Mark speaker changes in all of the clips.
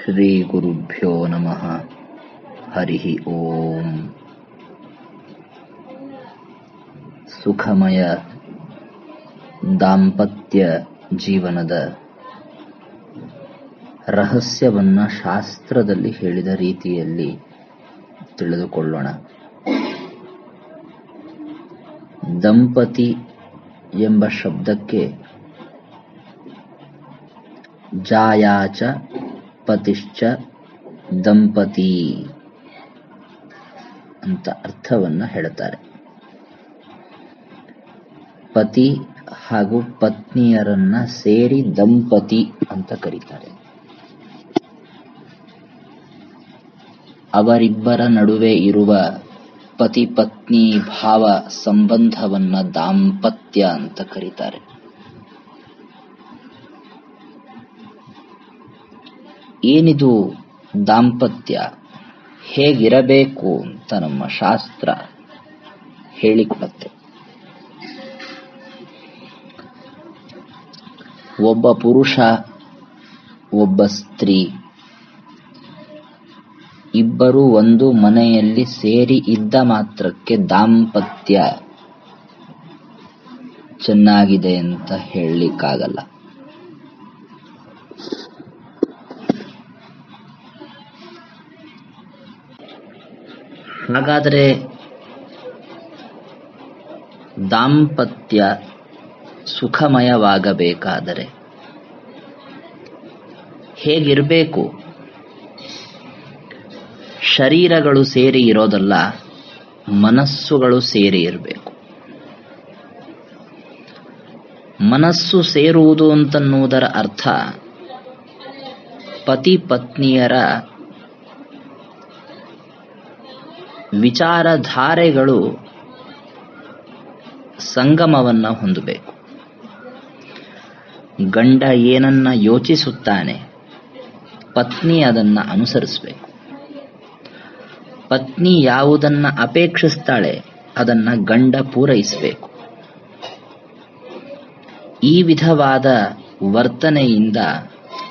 Speaker 1: ಶ್ರೀ ಗುರುಭ್ಯೋ ನಮಃ. ಹರಿ ಓಂ. ಸುಖಮಯ ದಾಂಪತ್ಯ ಜೀವನದ ರಹಸ್ಯವನ್ನ ಶಾಸ್ತ್ರದಲ್ಲಿ ಹೇಳಿದ ರೀತಿಯಲ್ಲಿ ತಿಳಿದುಕೊಳ್ಳೋಣ. ದಂಪತಿ ಎಂಬ ಶಬ್ದಕ್ಕೆ ಜಾಯಾಚ ಪತಿಶ್ಚ ದಂಪತಿ ಅಂತ ಅರ್ಥವನ್ನ ಹೇಳುತ್ತಾರೆ. ಪತಿ ಹಾಗೂ ಪತ್ನಿಯರನ್ನ ಸೇರಿ ದಂಪತಿ ಅಂತ ಕರೀತಾರೆ. ಅವರಿಬ್ಬರ ನಡುವೆ ಇರುವ ಪತಿ ಪತ್ನಿ ಭಾವ ಸಂಬಂಧವನ್ನ ದಾಂಪತ್ಯ ಅಂತ ಕರೀತಾರೆ. ಏನಿದು ದಾಂಪತ್ಯ, ಹೇಗಿರಬೇಕು ಅಂತ ನಮ್ಮ ಶಾಸ್ತ್ರ ಹೇಳಿಕೊಡುತ್ತೆ. ಒಬ್ಬ ಪುರುಷ, ಒಬ್ಬ ಸ್ತ್ರೀ ಇಬ್ಬರು ಒಂದು ಮನೆಯಲ್ಲಿ ಸೇರಿ ಇದ್ದ ಮಾತ್ರಕ್ಕೆ ದಾಂಪತ್ಯ ಚೆನ್ನಾಗಿದೆ ಅಂತ ಹೇಳಲಿಕ್ಕಾಗಲ್ಲ. ಹಾಗಾದರೆ ದಾಂಪತ್ಯ ಸುಖಮಯವಾಗಬೇಕಾದರೆ ಹೇಗಿರಬೇಕು? ಶರೀರಗಳು ಸೇರಿ ಇರೋದಲ್ಲ, ಮನಸ್ಸುಗಳು ಸೇರಿ ಇರಬೇಕು. ಮನಸ್ಸು ಸೇರುವುದು ಅಂತನ್ನುವುದರ ಅರ್ಥ ಪತಿ ಪತ್ನಿಯರ ವಿಚಾರಧಾರೆಗಳು ಸಂಗಮವನ್ನ ಹೊಂದಬೇಕು. ಗಂಡ ಏನನ್ನ ಯೋಚಿಸುತ್ತಾನೆ, ಪತ್ನಿ ಅದನ್ನ ಅನುಸರಿಸಬೇಕು. ಪತ್ನಿ ಯಾವುದನ್ನ ಅಪೇಕ್ಷಿಸ್ತಾಳೆ, ಅದನ್ನ ಗಂಡ ಪೂರೈಸಬೇಕು. ಈ ವಿಧವಾದ ವರ್ತನೆಯಿಂದ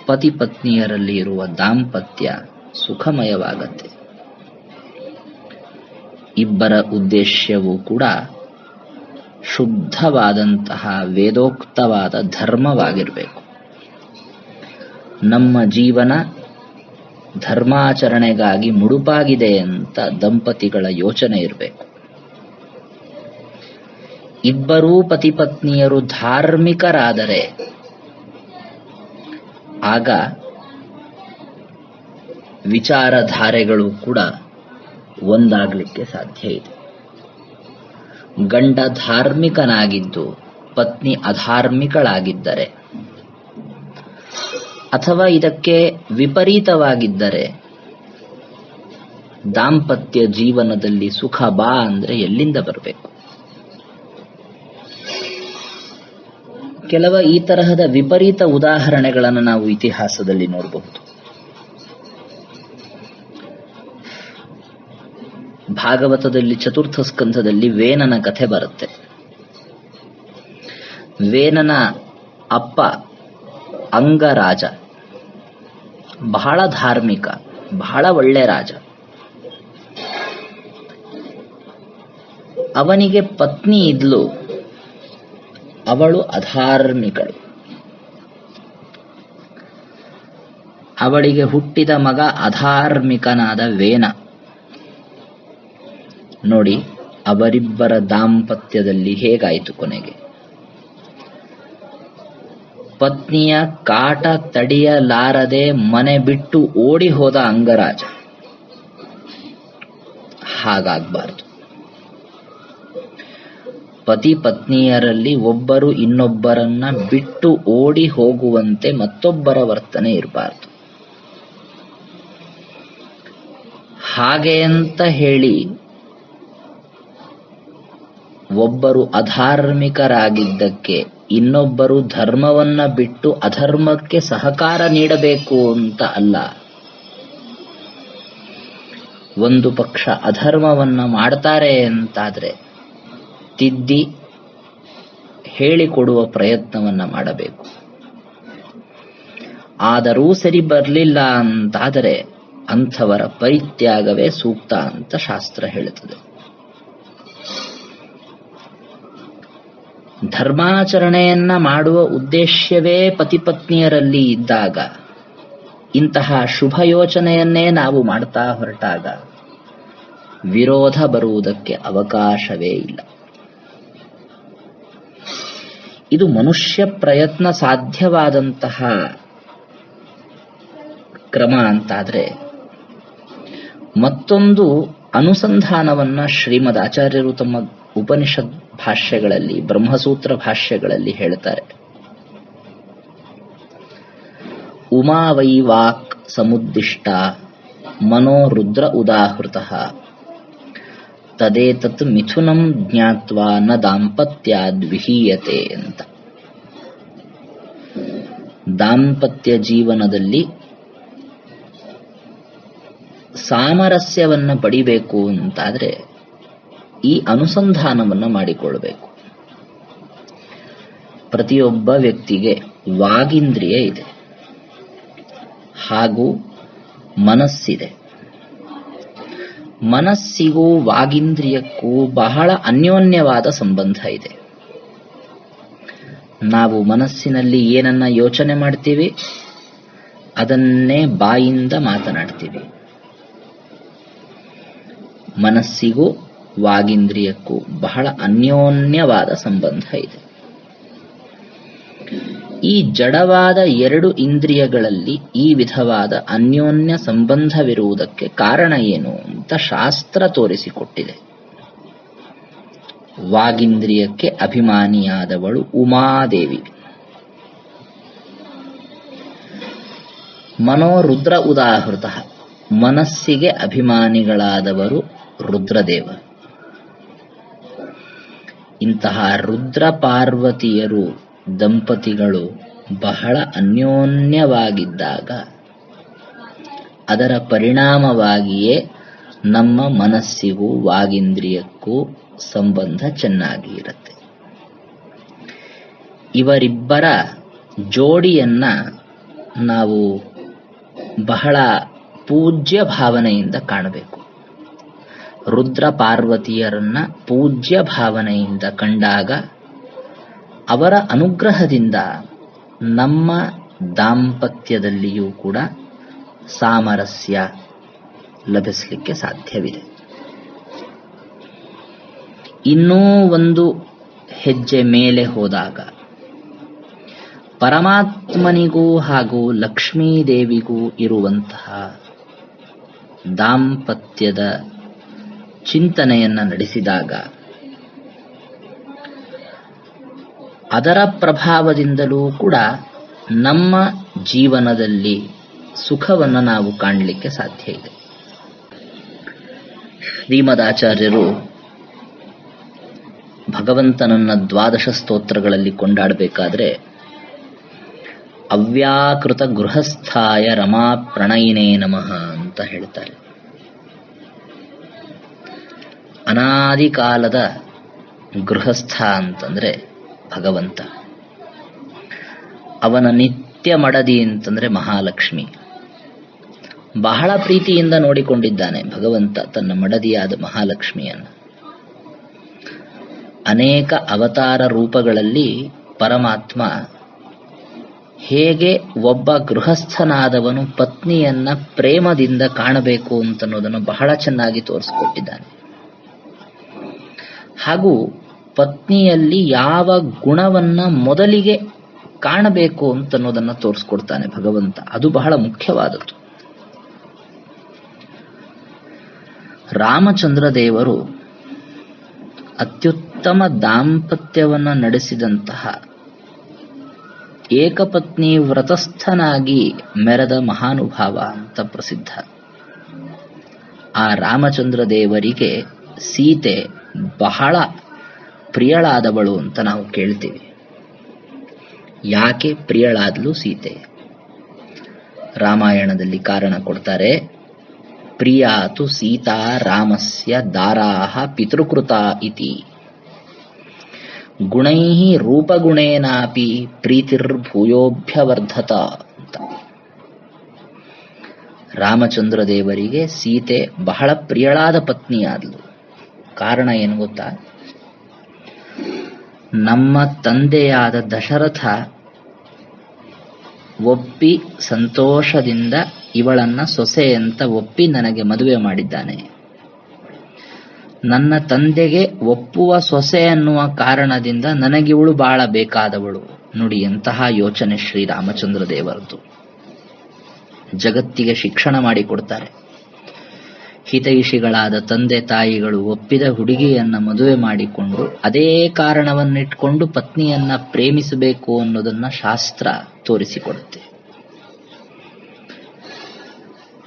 Speaker 1: ಪತಿ ಪತ್ನಿಯರಲ್ಲಿ ಇರುವ ದಾಂಪತ್ಯ ಸುಖಮಯವಾಗತ್ತೆ. ಇಬ್ಬರ ಉದ್ದೇಶವೂ ಕೂಡ ಶುದ್ಧವಾದಂತಹ ವೇದೋಕ್ತವಾದ ಧರ್ಮವಾಗಿರಬೇಕು. ನಮ್ಮ ಜೀವನ ಧರ್ಮಾಚರಣೆಗಾಗಿ ಮುಡುಪಾಗಿದೆ ಅಂತ ದಂಪತಿಗಳ ಯೋಚನೆ ಇರಬೇಕು. ಇಬ್ಬರೂ ಪತಿ ಪತ್ನಿಯರು ಧಾರ್ಮಿಕರಾದರೆ ಆಗ ವಿಚಾರಧಾರೆಗಳು ಕೂಡ ಒಂದಾಗಲಿಕ್ಕೆ ಸಾಧ್ಯ ಇದೆ. ಗಂಡ ಧಾರ್ಮಿಕನಾಗಿದ್ದು ಪತ್ನಿ ಅಧಾರ್ಮಿಕಳಾಗಿದ್ದರೆ, ಅಥವಾ ಇದಕ್ಕೆ ವಿಪರೀತವಾಗಿದ್ದರೆ ದಾಂಪತ್ಯ ಜೀವನದಲ್ಲಿ ಸುಖ ಬಾ ಅಂದ್ರೆ ಎಲ್ಲಿಂದ ಬರಬೇಕು? ಕೆಲವು ಈ ತರಹದ ವಿಪರೀತ ಉದಾಹರಣೆಗಳನ್ನು ನಾವು ಇತಿಹಾಸದಲ್ಲಿ ನೋಡಬಹುದು. ಭಾಗವತದಲ್ಲಿ ಚತುರ್ಥ ಸ್ಕಂಧದಲ್ಲಿ ವೇನನ ಕಥೆ ಬರುತ್ತೆ. ವೇನನ ಅಪ್ಪ ಅಂಗರಾಜ ಬಹಳ ಧಾರ್ಮಿಕ, ಬಹಳ ಒಳ್ಳೆ ರಾಜ. ಅವನಿಗೆ ಪತ್ನಿ ಇದ್ಲು, ಅವಳು ಅಧಾರ್ಮಿಕಳು. ಅವಳಿಗೆ ಹುಟ್ಟಿದ ಮಗ ಅಧಾರ್ಮಿಕನಾದ ವೇನ. ನೋಡಿ, ಅವರಿಬ್ಬರ ದಾಂಪತ್ಯದಲ್ಲಿ ಹೇಗಾಯಿತು ಕೊನೆಗೆ? ಪತ್ನಿಯ ಕಾಟ ತಡೆಯಲಾರದೆ ಮನೆ ಬಿಟ್ಟು ಓಡಿ ಹೋದ ಅಂಗರಾಜ. ಹಾಗಾಗಬಾರದು. ಪತಿ ಪತ್ನಿಯರಲ್ಲಿ ಒಬ್ಬರು ಇನ್ನೊಬ್ಬರನ್ನ ಬಿಟ್ಟು ಓಡಿ ಹೋಗುವಂತೆ ಮತ್ತೊಬ್ಬರ ವರ್ತನೆ ಇರಬಾರದು. ಹಾಗೆ ಅಂತ ಹೇಳಿ ಒಬ್ಬರು ಅಧಾರ್ಮಿಕರಾಗಿದ್ದಕ್ಕೆ ಇನ್ನೊಬ್ಬರು ಧರ್ಮವನ್ನ ಬಿಟ್ಟು ಅಧರ್ಮಕ್ಕೆ ಸಹಕಾರ ನೀಡಬೇಕು ಅಂತ ಅಲ್ಲ. ಒಂದು ಪಕ್ಷ ಅಧರ್ಮವನ್ನ ಮಾಡ್ತಾರೆ ಅಂತಾದ್ರೆ ತಿದ್ದಿ ಹೇಳಿಕೊಡುವ ಪ್ರಯತ್ನವನ್ನ ಮಾಡಬೇಕು. ಆದರೂ ಸರಿ ಬರಲಿಲ್ಲ ಅಂತಾದರೆ ಅಂಥವರ ಪರಿತ್ಯಾಗವೇ ಸೂಕ್ತ ಅಂತ ಶಾಸ್ತ್ರ ಹೇಳುತ್ತದೆ. ಧರ್ಮಾಚರಣೆಯನ್ನ ಮಾಡುವ ಉದ್ದೇಶವೇ ಪತಿಪತ್ನಿಯರಲ್ಲಿ ಇದ್ದಾಗ, ಇಂತಹ ಶುಭ ಯೋಚನೆಯನ್ನೇ ನಾವು ಮಾಡ್ತಾ ಹೊರಟಾಗ ವಿರೋಧ ಬರುವುದಕ್ಕೆ ಅವಕಾಶವೇ ಇಲ್ಲ. ಇದು ಮನುಷ್ಯ ಪ್ರಯತ್ನ ಸಾಧ್ಯವಾದಂತಹ ಕ್ರಮ ಅಂತಾದ್ರೆ, ಮತ್ತೊಂದು ಅನುಸಂಧಾನವನ್ನ ಶ್ರೀಮದ್ ಆಚಾರ್ಯರು ತಮ್ಮ ಉಪನಿಷತ್ ಭಾಷ್ಯಗಳಲ್ಲಿ, ಬ್ರಹ್ಮಸೂತ್ರ ಭಾಷ್ಯಗಳಲ್ಲಿ ಹೇಳ್ತಾರೆ. ಉಮಾ ವೈ ವಾಕ್ ಸಮುದ್ದಿಷ್ಟ ಮನೋ ರುದ್ರ ಉದಾಹೃತಃ ತದೇತತ್ ಮಿಥುನಂ ಜ್ಞಾತ್ವಾ ನ ದಾಂಪತ್ಯಾದ್ ವಿಹೀಯತೆ ಅಂತ. ದಾಂಪತ್ಯ ಜೀವನದಲ್ಲಿ ಸಾಮರಸ್ಯವನ್ನ ಪಡಿಬೇಕು ಅಂತಾದ್ರೆ ಈ ಅನುಸಂಧಾನವನ್ನ ಮಾಡಿಕೊಳ್ಳಬೇಕು. ಪ್ರತಿಯೊಬ್ಬ ವ್ಯಕ್ತಿಗೆ ವಾಗೀಂದ್ರಿಯ ಇದೆ ಹಾಗೂ ಮನಸ್ಸಿದೆ. ಮನಸ್ಸಿಗೂ ವಾಗೀಂದ್ರಿಯಕ್ಕೂ ಬಹಳ ಅನ್ಯೋನ್ಯವಾದ ಸಂಬಂಧ ಇದೆ. ನಾವು ಮನಸ್ಸಿನಲ್ಲಿ ಏನನ್ನ ಯೋಚನೆ ಮಾಡ್ತೀವಿ ಅದನ್ನೇ ಬಾಯಿಂದ ಮಾತನಾಡ್ತೀವಿ. ಮನಸ್ಸಿಗೂ ವಾಗೀಂದ್ರಿಯಕ್ಕೂ ಬಹಳ ಅನ್ಯೋನ್ಯವಾದ ಸಂಬಂಧ ಇದೆ. ಈ ಜಡವಾದ ಎರಡು ಇಂದ್ರಿಯಗಳಲ್ಲಿ ಈ ವಿಧವಾದ ಅನ್ಯೋನ್ಯ ಸಂಬಂಧವಿರುವುದಕ್ಕೆ ಕಾರಣ ಏನು ಅಂತ ಶಾಸ್ತ್ರ ತೋರಿಸಿಕೊಟ್ಟಿದೆ. ವಾಗೀಂದ್ರಿಯಕ್ಕೆ ಅಭಿಮಾನಿಯಾದವಳು ಉಮಾದೇವಿ. ಮನೋರುದ್ರ ಉದಾಹೃತ, ಮನಸ್ಸಿಗೆ ಅಭಿಮಾನಿಗಳಾದವರು ರುದ್ರದೇವ. ಇಂತಹ ರುದ್ರ ಪಾರ್ವತಿಯರು ದಂಪತಿಗಳು ಬಹಳ ಅನ್ಯೋನ್ಯವಾಗಿದ್ದಾಗ ಅದರ ಪರಿಣಾಮವಾಗಿಯೇ ನಮ್ಮ ಮನಸ್ಸಿಗೂ ವಾಗೀಂದ್ರಿಯಕ್ಕೂ ಸಂಬಂಧ ಚೆನ್ನಾಗಿ ಇರುತ್ತೆ. ಇವರಿಬ್ಬರ ಜೋಡಿಯನ್ನ ನಾವು ಬಹಳ ಪೂಜ್ಯ ಭಾವನೆಯಿಂದ ಕಾಣಬೇಕು. ರುದ್ರ ಪಾರ್ವತಿಯರನ್ನ ಪೂಜ್ಯ ಭಾವನೆಯಿಂದ ಕಂಡಾಗ ಅವರ ಅನುಗ್ರಹದಿಂದ ನಮ್ಮ ದಾಂಪತ್ಯದಲ್ಲಿಯೂ ಕೂಡ ಸಾಮರಸ್ಯ ಲಭಿಸಲಿಕ್ಕೆ ಸಾಧ್ಯವಿದೆ. ಇನ್ನೂ ಒಂದು ಹೆಜ್ಜೆ ಮೇಲೆ ಹೋದಾಗ ಪರಮಾತ್ಮನಿಗೂ ಹಾಗೂ ಲಕ್ಷ್ಮೀದೇವಿಗೂ ಇರುವಂತಹ ದಾಂಪತ್ಯದ ಚಿಂತನೆಯನ್ನ ನಡೆಸಿದಾಗ ಅದರ ಪ್ರಭಾವದಿಂದಲೂ ಕೂಡ ನಮ್ಮ ಜೀವನದಲ್ಲಿ ಸುಖವನ್ನು ನಾವು ಕಾಣಲಿಕ್ಕೆ ಸಾಧ್ಯ ಇದೆ. ಶ್ರೀಮದಾಚಾರ್ಯರು ಭಗವಂತನನ್ನ ದ್ವಾದಶ ಸ್ತೋತ್ರಗಳಲ್ಲಿ ಕೊಂಡಾಡಬೇಕಾದ್ರೆ ಅವ್ಯಾಕೃತ ಗೃಹಸ್ಥಾಯ ರಮಾ ಪ್ರಣಯಿನೇ ನಮಃ ಅಂತ ಹೇಳ್ತಾರೆ. ಅನಾದಿ ಕಾಲದ ಗೃಹಸ್ಥ ಅಂತಂದ್ರೆ ಭಗವಂತ. ಅವನ ನಿತ್ಯ ಮಡದಿ ಅಂತಂದ್ರೆ ಮಹಾಲಕ್ಷ್ಮಿ. ಬಹಳ ಪ್ರೀತಿಯಿಂದ ನೋಡಿಕೊಂಡಿದ್ದಾನೆ ಭಗವಂತ ತನ್ನ ಮಡದಿಯಾದ ಮಹಾಲಕ್ಷ್ಮಿಯನ್ನು. ಅನೇಕ ಅವತಾರ ರೂಪಗಳಲ್ಲಿ ಪರಮಾತ್ಮ ಹೇಗೆ ಒಬ್ಬ ಗೃಹಸ್ಥನಾದವನು ಪತ್ನಿಯನ್ನ ಪ್ರೇಮದಿಂದ ಕಾಣಬೇಕು ಅಂತನ್ನೋದನ್ನು ಬಹಳ ಚೆನ್ನಾಗಿ ತೋರಿಸಿಕೊಟ್ಟಿದ್ದಾನೆ. ಹಾಗೂ ಪತ್ನಿಯಲ್ಲಿ ಯಾವ ಗುಣವನ್ನ ಮೊದಲಿಗೆ ಕಾಣಬೇಕು ಅಂತನ್ನೋದನ್ನ ತೋರಿಸ್ಕೊಡ್ತಾನೆ ಭಗವಂತ. ಅದು ಬಹಳ ಮುಖ್ಯವಾದದ್ದು. ರಾಮಚಂದ್ರ ದೇವರು ಅತ್ಯುತ್ತಮ ದಾಂಪತ್ಯವನ್ನ ನಡೆಸಿದಂತಹ ಏಕಪತ್ನಿ ವ್ರತಸ್ಥನಾಗಿ ಮೆರೆದ ಮಹಾನುಭಾವ ಅಂತ ಪ್ರಸಿದ್ಧ. ಆ ರಾಮಚಂದ್ರ ದೇವರಿಗೆ ಸೀತೆ ಬಹಳ ಪ್ರಿಯಳಾದವಳು ಅಂತ ನಾವು ಕೇಳ್ತೀವಿ. ಯಾಕೆ ಪ್ರಿಯಳಾದ್ಲು ಸೀತೆ? ರಾಮಾಯಣದಲ್ಲಿ ಕಾರಣ ಕೊಡ್ತಾರೆ. ಪ್ರಿಯಾತು ಸೀತಾ ರಾಮಸ್ಯ ದಾರಾಹ ಪಿತೃಕೃತ ಇತಿ ಗುಣೈಃ ರೂಪಗುಣೇನಾಪಿ ಪ್ರೀತಿರ್ಭೂಯೋಭ್ಯವರ್ಧತ ಅಂತ. ರಾಮಚಂದ್ರ ದೇವರಿಗೆ ಸೀತೆ ಬಹಳ ಪ್ರಿಯಳಾದ ಪತ್ನಿಯಾದಳು. ಕಾರಣ ಏನು ಗೊತ್ತಾ? ನಮ್ಮ ತಂದೆಯಾದ ದಶರಥ ಒಪ್ಪಿ ಸಂತೋಷದಿಂದ ಇವಳನ್ನ ಸೊಸೆ ಅಂತ ಒಪ್ಪಿ ನನಗೆ ಮದುವೆ ಮಾಡಿದ್ದಾನೆ. ನನ್ನ ತಂದೆಗೆ ಒಪ್ಪುವ ಸೊಸೆ ಅನ್ನುವ ಕಾರಣದಿಂದ ನನಗಿವಳು ಬಹಳ ಬೇಕಾದವಳು. ನೋಡಿ ಎಂತಹ ಯೋಚನೆ ಶ್ರೀರಾಮಚಂದ್ರ ದೇವರದ್ದು. ಜಗತ್ತಿಗೆ ಶಿಕ್ಷಣ ಮಾಡಿಕೊಡ್ತಾರೆ. ಹಿತೈಷಿಗಳಾದ ತಂದೆ ತಾಯಿಗಳು ಒಪ್ಪಿದ ಹುಡುಗಿಯನ್ನ ಮದುವೆ ಮಾಡಿಕೊಂಡು ಅದೇ ಕಾರಣವನ್ನಿಟ್ಕೊಂಡು ಪತ್ನಿಯನ್ನ ಪ್ರೇಮಿಸಬೇಕು ಅನ್ನೋದನ್ನ ಶಾಸ್ತ್ರ ತೋರಿಸಿಕೊಡುತ್ತೆ.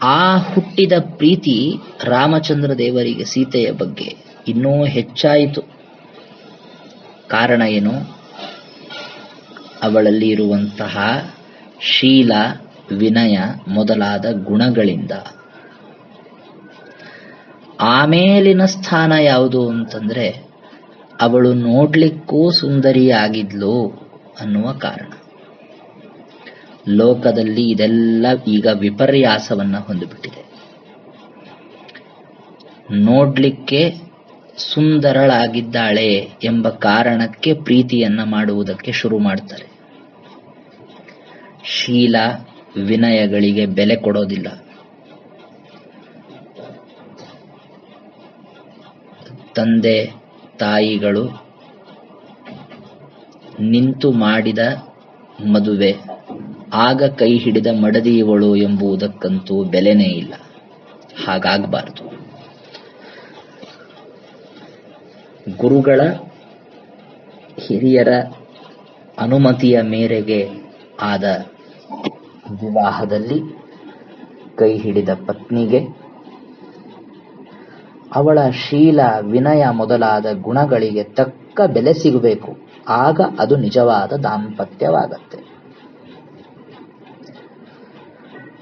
Speaker 1: ಆ ಹುಟ್ಟಿದ ಪ್ರೀತಿ ರಾಮಚಂದ್ರ ದೇವರಿಗೆ ಸೀತೆಯ ಬಗ್ಗೆ ಇನ್ನೂ ಹೆಚ್ಚಾಯಿತು. ಕಾರಣ ಏನು? ಅವಳಲ್ಲಿ ಇರುವಂತಹ ಶೀಲ, ವಿನಯ ಮೊದಲಾದ ಗುಣಗಳಿಂದ. ಆಮೇಲಿನ ಸ್ಥಾನ ಯಾವುದು ಅಂತಂದ್ರೆ ಅವಳು ನೋಡ್ಲಿಕ್ಕೂ ಸುಂದರಿಯಾಗಿದ್ಲು ಅನ್ನುವ ಕಾರಣ. ಲೋಕದಲ್ಲಿ ಇದೆಲ್ಲ ಈಗ ವಿಪರ್ಯಾಸವನ್ನ ಹೊಂದಿಬಿಟ್ಟಿದೆ. ನೋಡ್ಲಿಕ್ಕೆ ಸುಂದರಳಾಗಿದ್ದಾಳೆ ಎಂಬ ಕಾರಣಕ್ಕೆ ಪ್ರೀತಿಯನ್ನ ಮಾಡುವುದಕ್ಕೆ ಶುರು ಮಾಡ್ತಾರೆ. ಶೀಲ ವಿನಯಗಳಿಗೆ ಬೆಲೆ ಕೊಡೋದಿಲ್ಲ. ತಂದೆ ತಾಯಿಗಳು ನಿಂತು ಮಾಡಿದ ಮದುವೆ, ಆಗ ಕೈ ಹಿಡಿದ ಮಡದಿ ಇವಳು ಎಂಬುದಕ್ಕಂತೂ ಬೆಲೆನೇ ಇಲ್ಲ. ಹಾಗಾಗಬಾರದು. ಗುರುಗಳ ಹಿರಿಯರ ಅನುಮತಿಯ ಮೇರೆಗೆ ಆದ ವಿವಾಹದಲ್ಲಿ ಕೈ ಹಿಡಿದ ಪತ್ನಿಗೆ ಅವಳ ಶೀಲ, ವಿನಯ ಮೊದಲಾದ ಗುಣಗಳಿಗೆ ತಕ್ಕ ಬೆಲೆ ಸಿಗಬೇಕು. ಆಗ ಅದು ನಿಜವಾದ ದಾಂಪತ್ಯವಾಗತ್ತೆ.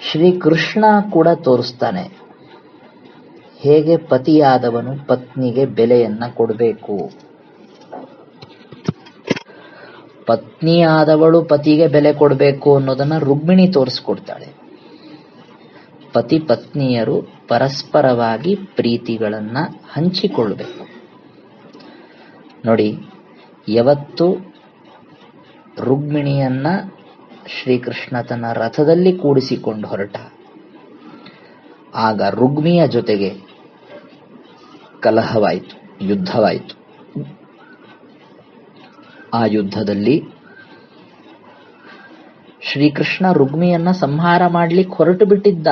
Speaker 1: ಶ್ರೀಕೃಷ್ಣ ಕೂಡ ತೋರಿಸ್ತಾನೆ ಹೇಗೆ ಪತಿಯಾದವನು ಪತ್ನಿಗೆ ಬೆಲೆಯನ್ನ ಕೊಡಬೇಕು. ಪತ್ನಿಯಾದವಳು ಪತಿಗೆ ಬೆಲೆ ಕೊಡಬೇಕು ಅನ್ನೋದನ್ನ ರುಕ್ಮಿಣಿ ತೋರಿಸ್ಕೊಡ್ತಾಳೆ. ಪತಿ ಪತ್ನಿಯರು ಪರಸ್ಪರವಾಗಿ ಪ್ರೀತಿಗಳನ್ನ ಹಂಚಿಕೊಳ್ಳಬೇಕು. ನೋಡಿ, ಯಾವತ್ತು ರುಕ್ಮಿಣಿಯನ್ನ ಶ್ರೀಕೃಷ್ಣ ತನ್ನ ರಥದಲ್ಲಿ ಕೂಡಿಸಿಕೊಂಡು ಹೊರಟ, ಆಗ ರುಗ್ಮಿಯ ಜೊತೆಗೆ ಕಲಹವಾಯಿತು, ಯುದ್ಧವಾಯಿತು. ಆ ಯುದ್ಧದಲ್ಲಿ ಶ್ರೀಕೃಷ್ಣ ರುಗ್ಮಿಯನ್ನ ಸಂಹಾರ ಮಾಡ್ಲಿಕ್ಕೆ ಹೊರಟು ಬಿಟ್ಟಿದ್ದ.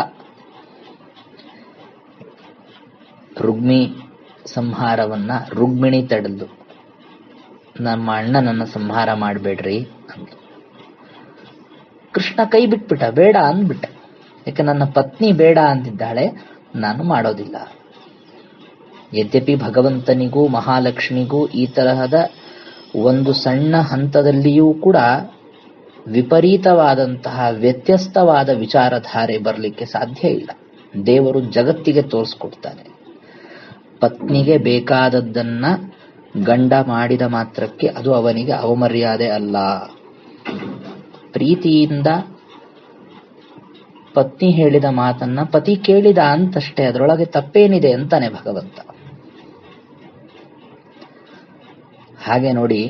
Speaker 1: ರುಗ್ಮಿ ಸಂಹಾರವನ್ನ ರುಗ್ಮಿಣಿ ತಡೆದು, ನಮ್ಮ ಅಣ್ಣನನ್ನ ಸಂಹಾರ ಮಾಡಬೇಡ್ರಿ ಅಂದ್ಲು. ಕೃಷ್ಣ ಕೈ ಬಿಟ್ಬಿಟ್ಟ, ಬೇಡ ಅಂದ್ಬಿಟ್ಟ. ಯಾಕೆ? ನನ್ನ ಪತ್ನಿ ಬೇಡ ಅಂದಿದ್ದಾಳೆ, ನಾನು ಮಾಡೋದಿಲ್ಲ. ಯದ್ಯಪಿ ಭಗವಂತನಿಗೂ ಮಹಾಲಕ್ಷ್ಮಿಗೂ ಈ ತರಹದ ಒಂದು ಸಣ್ಣ ಹಂತದಲ್ಲಿಯೂ ಕೂಡ ವಿಪರೀತವಾದಂತಹ ವ್ಯತ್ಯಸ್ತವಾದ ವಿಚಾರಧಾರೆ ಬರಲಿಕ್ಕೆ ಸಾಧ್ಯ ಇಲ್ಲ. ದೇವರು ಜಗತ್ತಿಗೆ ತೋರಿಸ್ಕೊಡ್ತಾನೆ. ಪತ್ನಿಗೆ ಬೇಕಾದದ್ದನ್ನ ಗಂಡ ಮಾಡಿದ ಮಾತ್ರಕ್ಕೆ ಅದು ಅವನಿಗೆ ಅವಮರ್ಯಾದೆ ಅಲ್ಲ. ಪ್ರೀತಿಯಿಂದ ಪತ್ನಿ ಹೇಳಿದ ಮಾತನ್ನ ಪತಿ ಕೇಳಿದ ಅಂತಷ್ಟೇ, ಅದರೊಳಗೆ ತಪ್ಪೇನಿದೆ ಅಂತಾನೆ ಭಗವಂತ. ಹಾಗೆ ನೋಡಿ,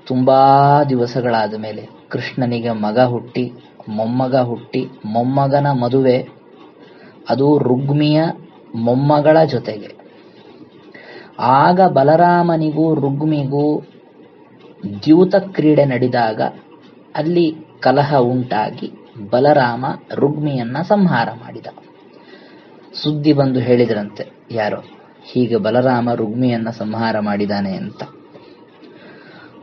Speaker 1: ತುಂಬಾ ದಿವಸಗಳಾದ ಮೇಲೆ ಕೃಷ್ಣನಿಗೆ ಮಗ ಹುಟ್ಟಿ, ಮೊಮ್ಮಗ ಹುಟ್ಟಿ, ಮೊಮ್ಮಗನ ಮದುವೆ, ಅದು ರುಗ್ಮಿಯ ಮೊಮ್ಮಗಳ ಜೊತೆಗೆ. ಆಗ ಬಲರಾಮನಿಗೂ ರುಗ್ಮಿಗೂ ದ್ಯೂತ ಕ್ರೀಡೆ ನಡೆದಾಗ ಅಲ್ಲಿ ಕಲಹ ಉಂಟಾಗಿ ಬಲರಾಮ ರುಗ್ಮಿಯನ್ನ ಸಂಹಾರ ಮಾಡಿದ. ಸುದ್ದಿ ಬಂದು ಹೇಳಿದ್ರಂತೆ ಯಾರೋ, ಹೀಗೆ ಬಲರಾಮ ರುಗ್ಮಿಯನ್ನ ಸಂಹಾರ ಮಾಡಿದಾನೆ ಅಂತ.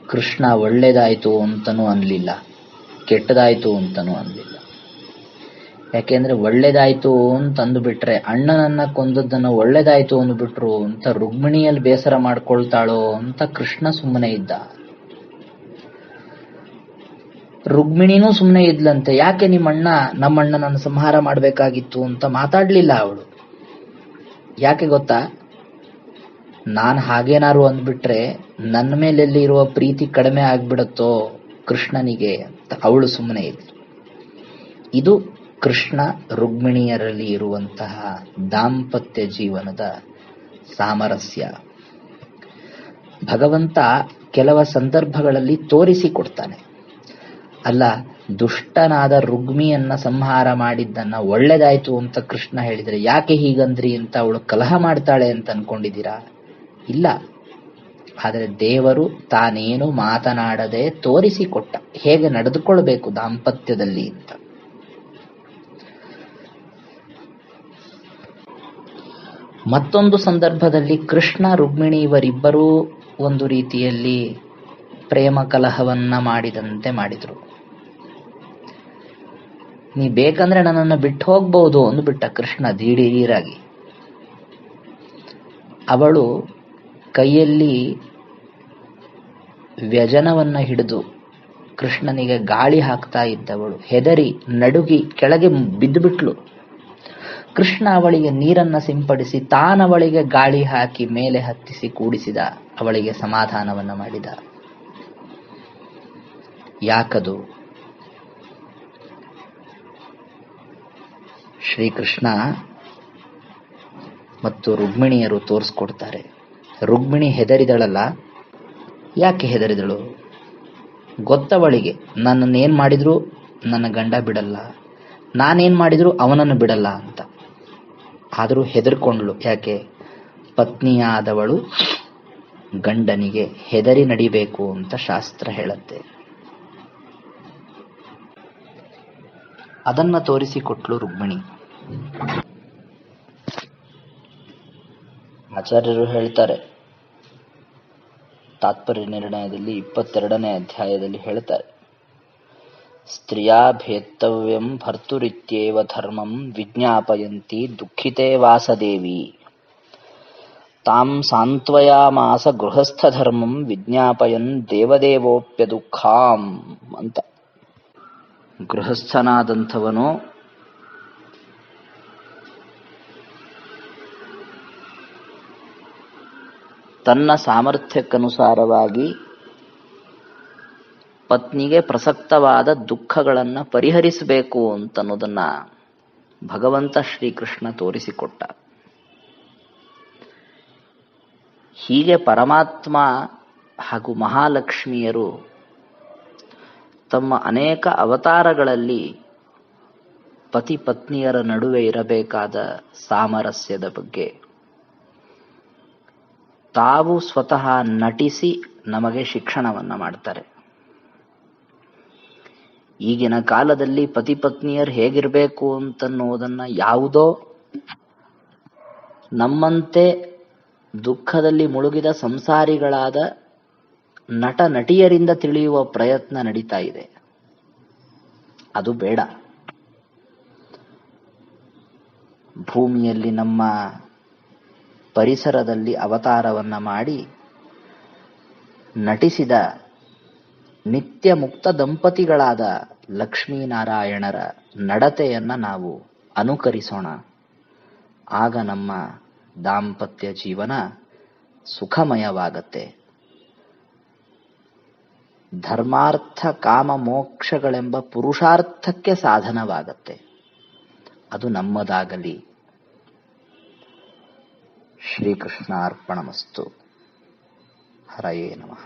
Speaker 1: ಕೃಷ್ಣ ಒಳ್ಳೇದಾಯ್ತು ಅಂತನೂ ಅನ್ಲಿಲ್ಲ, ಕೆಟ್ಟದಾಯ್ತು ಅಂತನೂ ಅನ್ಲಿಲ್ಲ. ಯಾಕೆಂದ್ರೆ ಒಳ್ಳೇದಾಯ್ತು ಅಂತ ಅಂದುಬಿಟ್ರೆ, ಅಣ್ಣನನ್ನ ಕೊಂದದ್ದನ್ನು ಒಳ್ಳೇದಾಯ್ತು ಅಂದ್ಬಿಟ್ರು ಅಂತ ರುಗ್ಮಿಣಿಯಲ್ಲಿ ಬೇಸರ ಮಾಡ್ಕೊಳ್ತಾಳೋ ಅಂತ ಕೃಷ್ಣ ಸುಮ್ಮನೆ ಇದ್ದ. ರುಗ್ಮಿಣಿನೂ ಸುಮ್ಮನೆ ಇದ್ಲಂತೆ. ಯಾಕೆ ನಮ್ಮಣ್ಣನನ್ನು ಸಂಹಾರ ಮಾಡಬೇಕಾಗಿತ್ತು ಅಂತ ಮಾತಾಡ್ಲಿಲ್ಲ ಅವಳು. ಯಾಕೆ ಗೊತ್ತಾ? ನಾನು ಹಾಗೇನಾರು ಅಂದ್ಬಿಟ್ರೆ ನನ್ನ ಮೇಲೆಲ್ಲಿ ಇರುವ ಪ್ರೀತಿ ಕಡಿಮೆ ಆಗ್ಬಿಡತ್ತೋ ಕೃಷ್ಣನಿಗೆ ಅಂತ ಅವಳು ಸುಮ್ಮನೆ ಇದ್ಲು. ಇದು ಕೃಷ್ಣ ರುಕ್ಮಿಣಿಯರಲ್ಲಿ ಇರುವಂತಹ ದಾಂಪತ್ಯ ಜೀವನದ ಸಾಮರಸ್ಯ ಭಗವಂತ ಕೆಲವ ಸಂದರ್ಭಗಳಲ್ಲಿ ತೋರಿಸಿಕೊಡ್ತಾನೆ. ಅಲ್ಲ, ದುಷ್ಟನಾದ ರುಗ್ಮಿಯನ್ನ ಸಂಹಾರ ಮಾಡಿದ್ದನ್ನ ಒಳ್ಳೇದಾಯ್ತು ಅಂತ ಕೃಷ್ಣ ಹೇಳಿದರೆ ಯಾಕೆ ಹೀಗಂದ್ರಿ ಅಂತ ಅವಳು ಕಲಹ ಮಾಡ್ತಾಳೆ ಅಂತ ಅನ್ಕೊಂಡಿದ್ದೀರಾ? ಇಲ್ಲ. ಆದರೆ ದೇವರು ತಾನೇನು ಮಾತನಾಡದೆ ತೋರಿಸಿಕೊಟ್ಟ, ಹೇಗೆ ನಡೆದುಕೊಳ್ಬೇಕು ದಾಂಪತ್ಯದಲ್ಲಿ ಅಂತ. ಮತ್ತೊಂದು ಸಂದರ್ಭದಲ್ಲಿ ಕೃಷ್ಣ ರುಕ್ಮಿಣಿ ಇವರಿಬ್ಬರೂ ಒಂದು ರೀತಿಯಲ್ಲಿ ಪ್ರೇಮ ಕಲಹವನ್ನ ಮಾಡಿದಂತೆ ಮಾಡಿದ್ರು. ನೀ ಬೇಕಂದ್ರೆ ನನ್ನನ್ನು ಬಿಟ್ಟು ಹೋಗ್ಬಹುದು ಅಂದ್ಬಿಟ್ಟ ಕೃಷ್ಣ ದಿಢೀರಾಗಿ. ಅವಳು ಕೈಯಲ್ಲಿ ವ್ಯಜನವನ್ನ ಹಿಡಿದು ಕೃಷ್ಣನಿಗೆ ಗಾಳಿ ಹಾಕ್ತಾ ಇದ್ದವಳು ಹೆದರಿ ನಡುಗಿ ಕೆಳಗೆ ಬಿದ್ದುಬಿಟ್ಲು. ಕೃಷ್ಣ ಅವಳಿಗೆ ನೀರನ್ನ ಸಿಂಪಡಿಸಿ ತಾನವಳಿಗೆ ಗಾಳಿ ಹಾಕಿ ಮೇಲೆ ಹತ್ತಿಸಿ ಕೂಡಿಸಿದ, ಅವಳಿಗೆ ಸಮಾಧಾನವನ್ನ ಮಾಡಿದ. ಯಾಕದು? ಶ್ರೀಕೃಷ್ಣ ಮತ್ತು ರುಕ್ಮಿಣಿಯರು ತೋರಿಸ್ಕೊಡ್ತಾರೆ. ರುಕ್ಮಿಣಿ ಹೆದರಿದಳಲ್ಲ, ಯಾಕೆ ಹೆದರಿದಳು? ಗೊತ್ತವಳಿಗೆ ನನ್ನನ್ನೇನ್ ಮಾಡಿದ್ರು ನನ್ನ ಗಂಡ ಬಿಡಲ್ಲ, ನಾನೇನ್ ಮಾಡಿದ್ರು ಅವನನ್ನು ಬಿಡಲ್ಲ ಅಂತ. ಆದರೂ ಹೆದರ್ಕೊಂಡ್ಳು. ಯಾಕೆ? ಪತ್ನಿಯಾದವಳು ಗಂಡನಿಗೆ ಹೆದರಿ ನಡಿಬೇಕು ಅಂತ ಶಾಸ್ತ್ರ ಹೇಳುತ್ತೆ. ಅದನ್ನ ತೋರಿಸಿಕೊಟ್ಲು ರುಕ್ಮಿಣಿ. ಆಚಾರ್ಯರು ಹೇಳ್ತಾರೆ, ತಾತ್ಪರ್ಯ ನಿರ್ಣಯದಲ್ಲಿ 22ನೇ ಅಧ್ಯಾಯದಲ್ಲಿ ಹೇಳ್ತಾರೆ, ಸ್ತ್ರೀಯಾ ಭೇತ್ತವ್ಯಂ ಭರ್ತುರಿತ್ಯೇವ ಧರ್ಮಂ ವಿಜ್ಞಾಪಯಂತಿ ದುಃಖಿತೇ ವಾಸದೇವಿ ತಾಂ ಸಾಂತ್ವಯಾಮಾಸ ಗೃಹಸ್ಥ ಧರ್ಮಂ ವಿಜ್ಞಾಪಯನ್ ದೇವದೇವೋಪ್ಯ ದುಃಖಾಂ ಅಂತ. ಗೃಹಸ್ಥನಾದಂಥವನು ತನ್ನ ಸಾಮರ್ಥ್ಯಕ್ಕನುಸಾರವಾಗಿ ಪತ್ನಿಗೆ ಪ್ರಸಕ್ತವಾದ ದುಃಖಗಳನ್ನು ಪರಿಹರಿಸಬೇಕು ಅಂತನ್ನೋದನ್ನ ಭಗವಂತ ಶ್ರೀಕೃಷ್ಣ ತೋರಿಸಿಕೊಟ್ಟ. ಹೀಗೆ ಪರಮಾತ್ಮ ಹಾಗೂ ಮಹಾಲಕ್ಷ್ಮಿಯರು ತಮ್ಮ ಅನೇಕ ಅವತಾರಗಳಲ್ಲಿ ಪತಿ ಪತ್ನಿಯರ ನಡುವೆ ಇರಬೇಕಾದ ಸಾಮರಸ್ಯದ ಬಗ್ಗೆ ತಾವು ಸ್ವತಃ ನಟಿಸಿ ನಮಗೆ ಶಿಕ್ಷಣವನ್ನ ಮಾಡ್ತಾರೆ. ಈಗಿನ ಕಾಲದಲ್ಲಿ ಪತಿ ಪತ್ನಿಯರು ಹೇಗಿರಬೇಕು ಅಂತನ್ನೋದನ್ನ ಯಾವುದೋ ನಮ್ಮಂತೆ ದುಃಖದಲ್ಲಿ ಮುಳುಗಿದ ಸಂಸಾರಿಗಳಾದ ನಟ ನಟಿಯರಿಂದ ತಿಳಿಯುವ ಪ್ರಯತ್ನ ನಡೀತಾ ಇದೆ. ಅದು ಬೇಡ. ಭೂಮಿಯಲ್ಲಿ ನಮ್ಮ ಪರಿಸರದಲ್ಲಿ ಅವತಾರವನ್ನ ಮಾಡಿ ನಟಿಸಿದ ನಿತ್ಯ ಮುಕ್ತ ದಂಪತಿಗಳಾದ ಲಕ್ಷ್ಮೀನಾರಾಯಣರ ನಡತೆಯನ್ನ ನಾವು ಅನುಕರಿಸೋಣ. ಆಗ ನಮ್ಮ ದಾಂಪತ್ಯ ಜೀವನ ಸುಖಮಯವಾಗತ್ತೆ. ಧರ್ಮಾರ್ಥ ಕಾಮ ಮೋಕ್ಷಗಳೆಂಬ ಪುರುಷಾರ್ಥಕ್ಕೆ ಸಾಧನವಾಗತ್ತೆ. ಅದು ನಮ್ಮದಾಗಲಿ. ಶ್ರೀಕೃಷ್ಣಾರ್ಪಣಮಸ್ತು. ಹರಯೇ ನಮಃ.